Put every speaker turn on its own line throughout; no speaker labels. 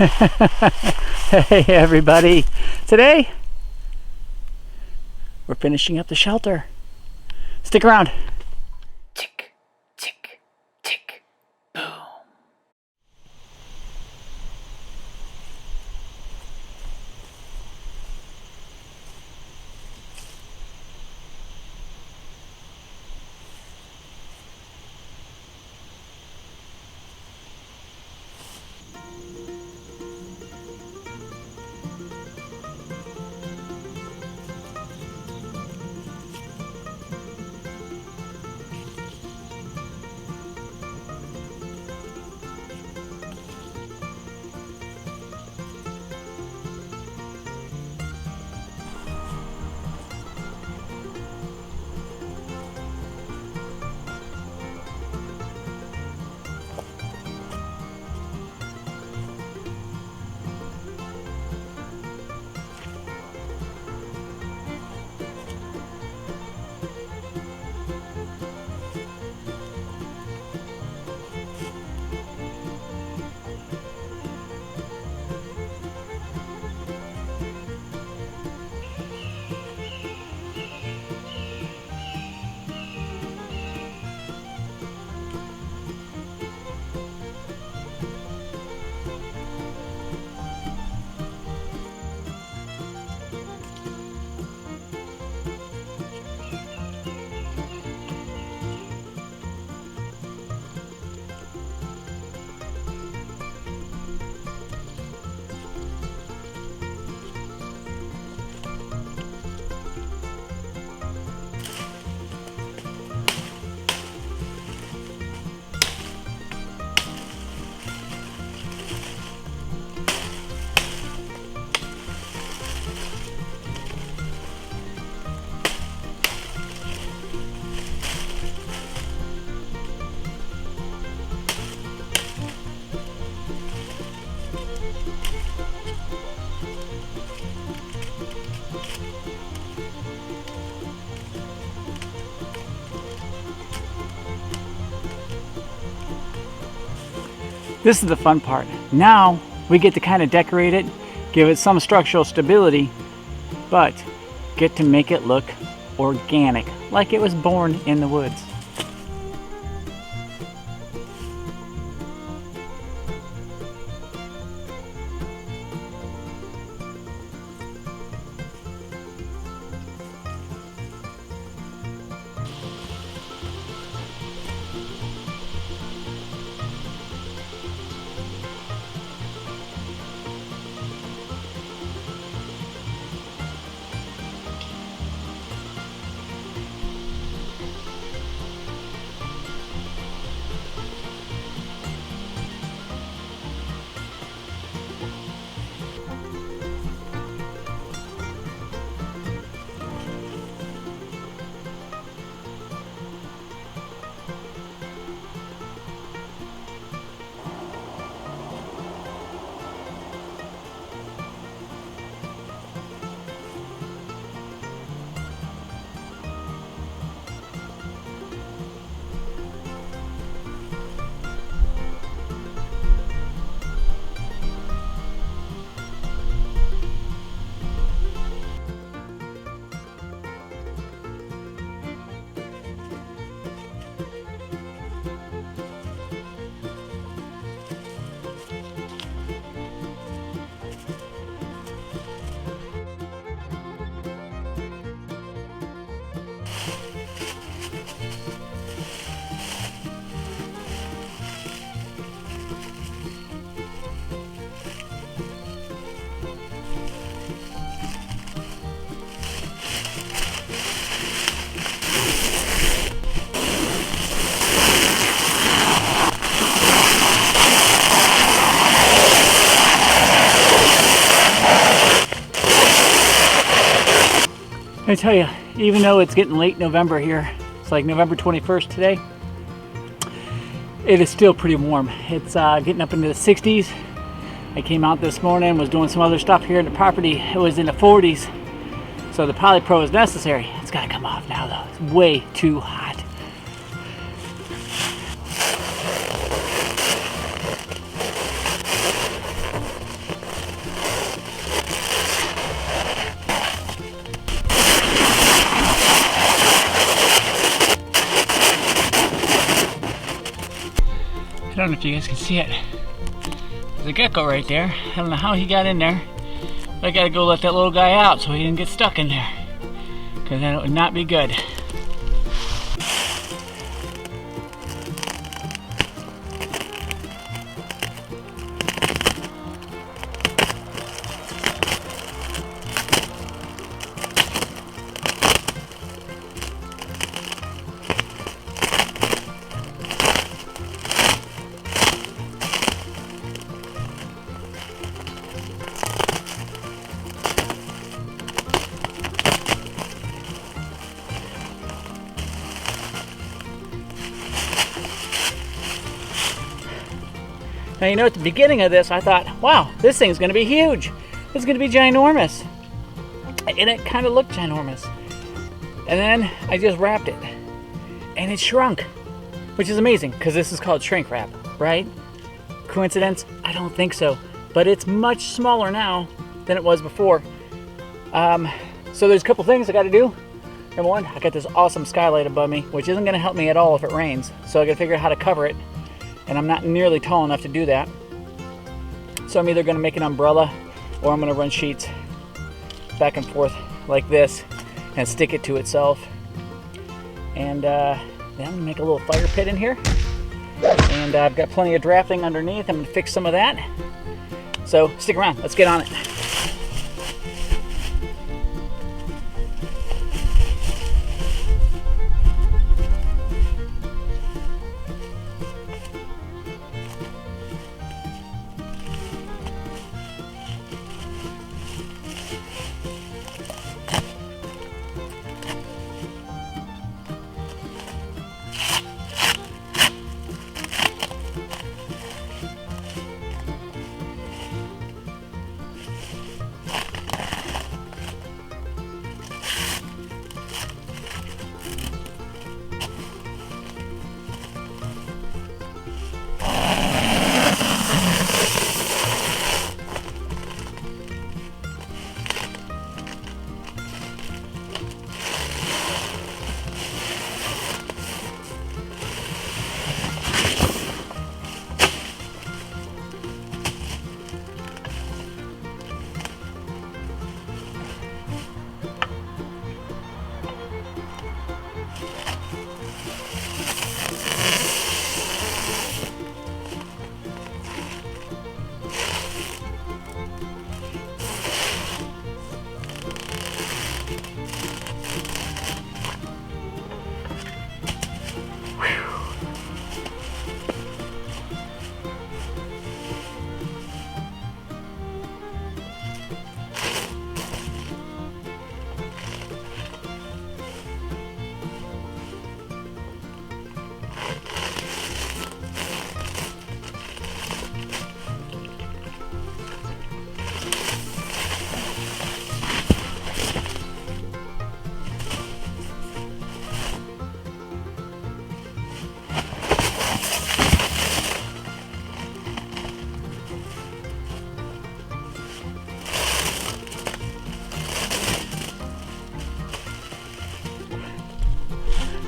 Hey everybody, today we're finishing up the shelter. Stick around. Tick, tick, tick, boom. This is the fun part. Now we get to kind of decorate it, give it some structural stability, but get to make it look organic, like it was born in the woods. I tell you, even though it's getting late November here, it's like November 21st today, it is still pretty warm. It's getting up into the 60s. I came out this morning, was doing some other stuff here in the property. It was in the 40s, so the Polypro is necessary. It's got to come off now though. It's way too hot. don't know if you guys can see it. There's a gecko right there. I don't know how he got in there. But I gotta go let that little guy out so he didn't get stuck in there. Because that would not be good. Now, you know, at the beginning of this, I thought, wow, this thing's going to be huge. It's going to be ginormous. And it kind of looked ginormous. And then I just wrapped it. And it shrunk, which is amazing, because this is called shrink wrap, right? Coincidence? I don't think so. But it's much smaller now than it was before. So there's a couple things I got to do. Number one, I got this awesome skylight above me, which isn't going to help me at all if it rains. So I got to figure out how to cover it. And I'm not nearly tall enough to do that. So I'm either going to make an umbrella or I'm going to run sheets back and forth like this and stick it to itself. And then I'm going to make a little fire pit in here. And I've got plenty of drafting underneath. I'm going to fix some of that. So stick around. Let's get on it.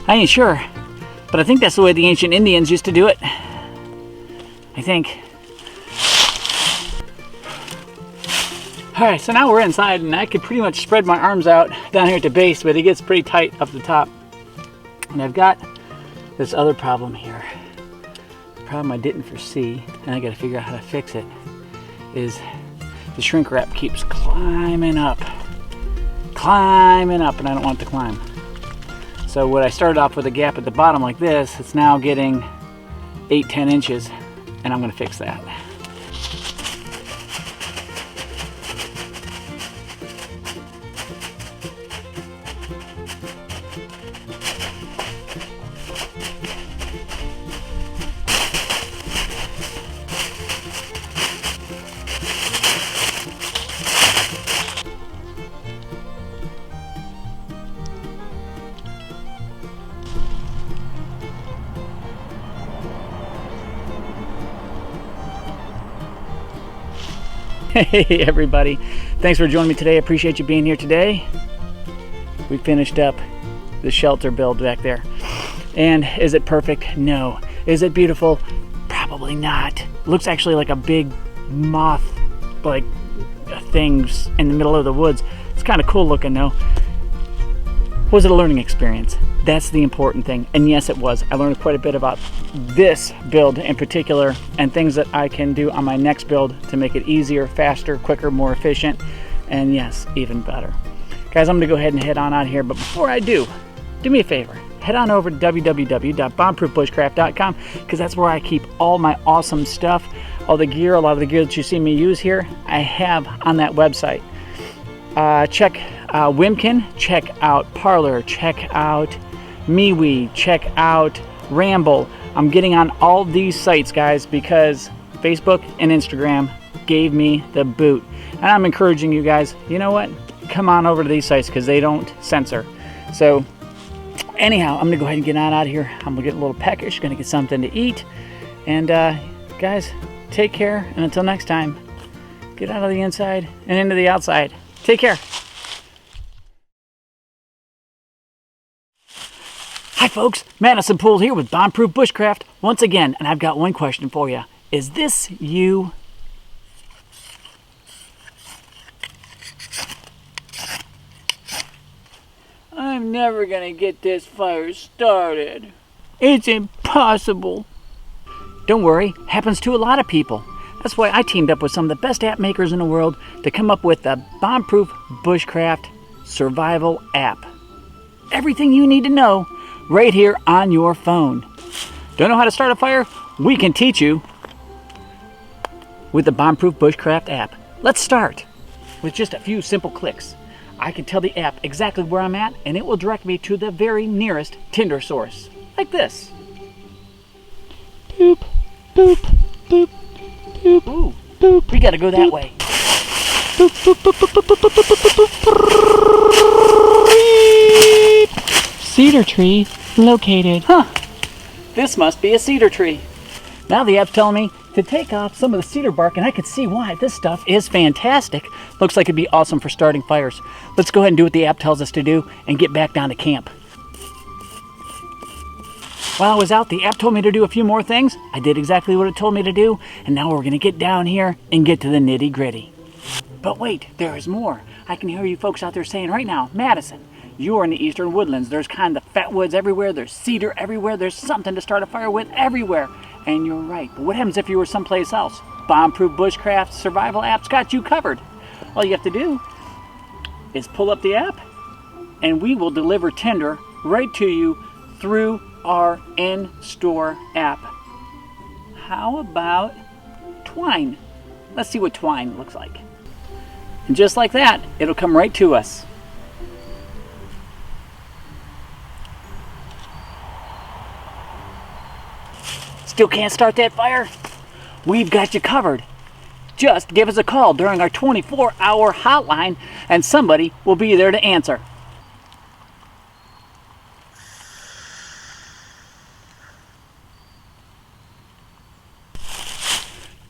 I ain't sure, but I think that's the way the ancient Indians used to do it. I think. Alright, so now we're inside and I could pretty much spread my arms out down here at the base, but it gets pretty tight up the top. And I've got this other problem here. The problem I didn't foresee, and I gotta figure out how to fix it, is the shrink wrap keeps climbing up, and I don't want it to climb. So what I started off with a gap at the bottom like this, it's now getting 8-10 inches, and I'm gonna fix that. Hey everybody, thanks for joining me today. I appreciate you being here today. We finished up the shelter build back there. And is it perfect? No. Is it beautiful? Probably Probably not. It looks actually like a big moth, like things in the middle of the woods. It's kind of cool looking though. Was it a learning experience? That's the important thing. And yes, it was. I learned quite a bit about this build in particular and things that I can do on my next build to make it easier, faster, quicker, more efficient, and yes, even better. Guys, I'm gonna go ahead and head on out here, but before I do me a favor. Head on over to www.bombproofbushcraft.com because that's where I keep all my awesome stuff, all the gear, a lot of the gear that you see me use here, I have on that website. Check Wimkin, check out Parler, check out Mewe, check out Ramble. I'm getting on all these sites, guys, because Facebook and Instagram gave me the boot. And I'm encouraging you guys, you know what? Come on over to these sites because they don't censor. So anyhow, I'm gonna go ahead and get on out of here. I'm gonna get a little peckish, gonna get something to eat. And guys, take care, and until next time, get out of the inside and into the outside. Take care. Hi folks, Madison Poole here with Bombproof Bushcraft once again, and I've got one question for you. Is this you? I'm never gonna get this fire started. It's impossible. Don't worry, happens to a lot of people. That's why I teamed up with some of the best app makers in the world to come up with the Bombproof Bushcraft Survival app. Everything you need to know right here on your phone. Don't know how to start a fire? We can teach you with the Bombproof Bushcraft app. Let's start with just a few simple clicks. I can tell the app exactly where I'm at, and it will direct me to the very nearest tinder source, like this. Boop, boop, boop, boop. Ooh, boop. We gotta go that way. Boop, boop, boop, boop, boop, boop, boop, boop, boop.
Cedar tree located.
Huh. This must be a cedar tree. Now the app's telling me to take off some of the cedar bark, and I can see why. This stuff is fantastic. Looks like it'd be awesome for starting fires. Let's go ahead and do what the app tells us to do and get back down to camp. While I was out, the app told me to do a few more things. I did exactly what it told me to do, and now we're gonna get down here and get to the nitty gritty. But wait, there is more. I can hear you folks out there saying right now, Madison, you are in the eastern woodlands. There's kind of fat woods everywhere. There's cedar everywhere. There's something to start a fire with everywhere. And you're right. But what happens if you were someplace else? Bombproof Bushcraft Survival app's got you covered. All you have to do is pull up the app, and we will deliver tinder right to you through our in-store app. How about twine? Let's see what twine looks like. And just like that, it'll come right to us. Still can't start that fire? We've got you covered. Just give us a call during our 24-hour hotline and somebody will be there to answer.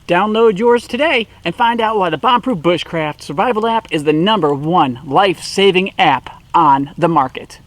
Download yours today and find out why the Bombproof Bushcraft Survival app is the #1 life-saving app on the market.